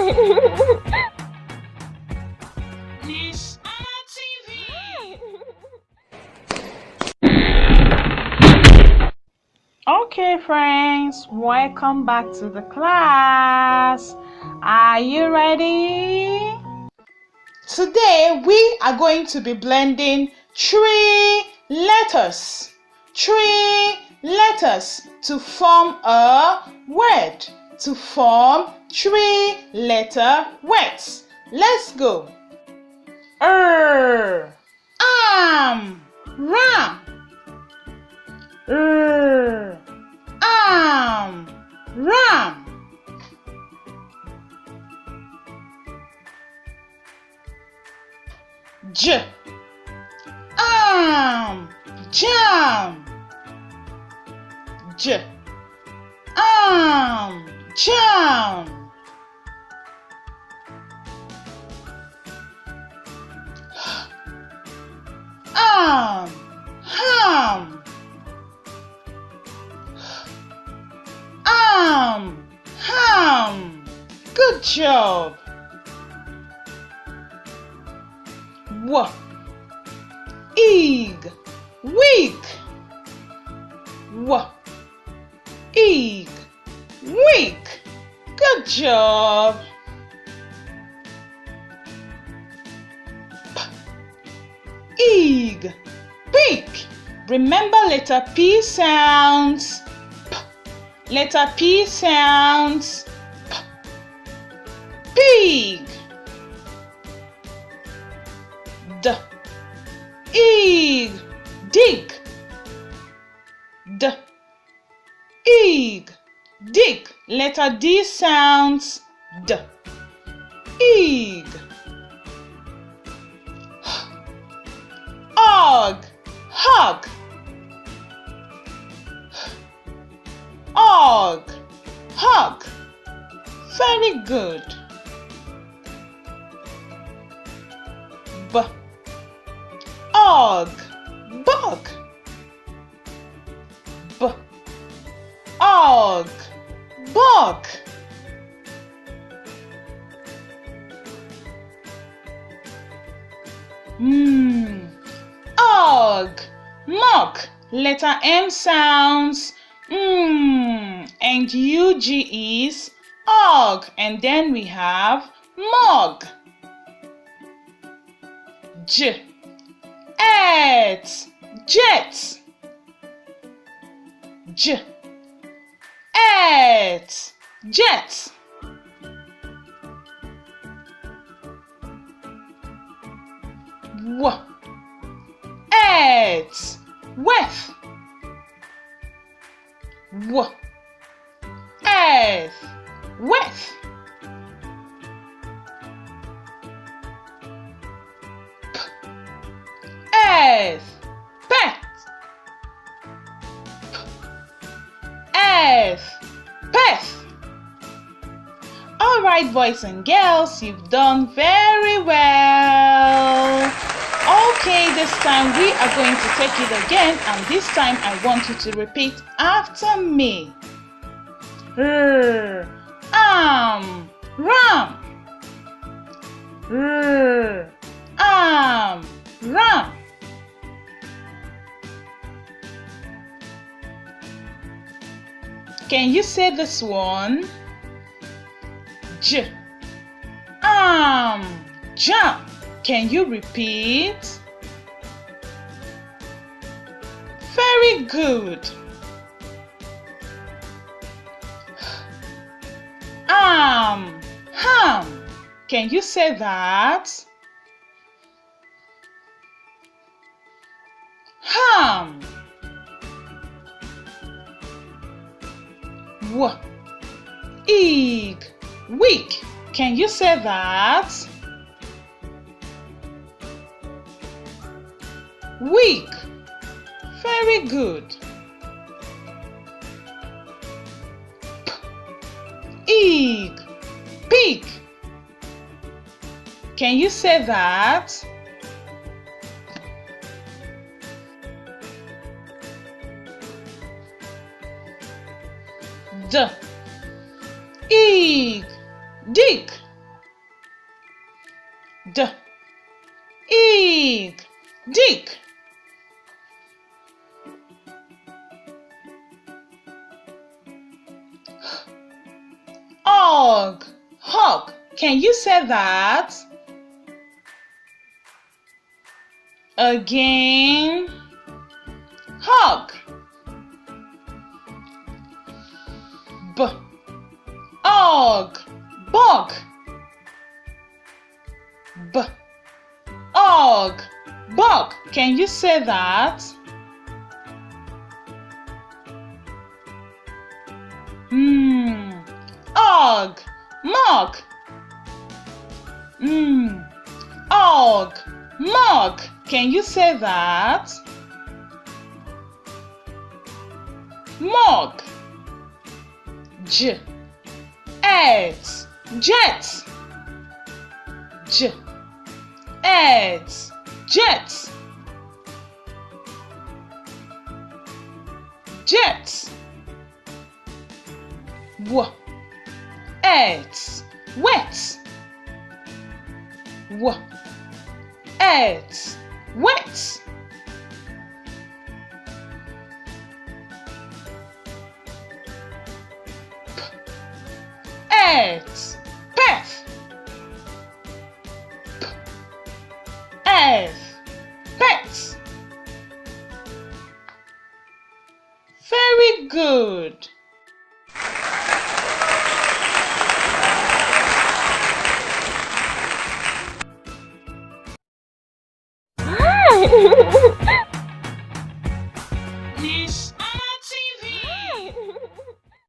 Ness-ana TV. Okay, friends, welcome back to the class. Are you ready? Today we are going to be blending three letters to form a word, to form three-letter words. Let's go. Ram, ram, ram. Jam, jam. Ham. Good job. Wig, wig. Wig, wig. Good job. Pig, pig. Remember letter P sounds. Letter P sounds. Pig. Dig, dig. Dig, dig. Letter D sounds. Ig. Hog, hog. Hog, hog. Very good. Bug, bug. Og, bug. Og, mug. Letter M sounds and UG is og, and then we have mug. Jet, jet. Jet. Weth. Weth. Pet. Peth. All right, boys and girls, you've done very well. Okay, this time we are going to take it again, and this time I want you to repeat after me. Ram. Ram. Can you say this one? Jump. Can you repeat? Very good. Ham. Can you say that? Ham. Ig, wig. Can you say that? Wig. Very good. Ig, pig. Can you say that? Ig, dig. Ig, dig. Og, hug. Can you say that? Again. Hug. B, og, bug. B, og, bug. Can you say that? Og, mug. Og, mug. Can you say that? Mug. J, et, jet. J, et, jet. Jet. W, et, wet. W, et, wet. P, et,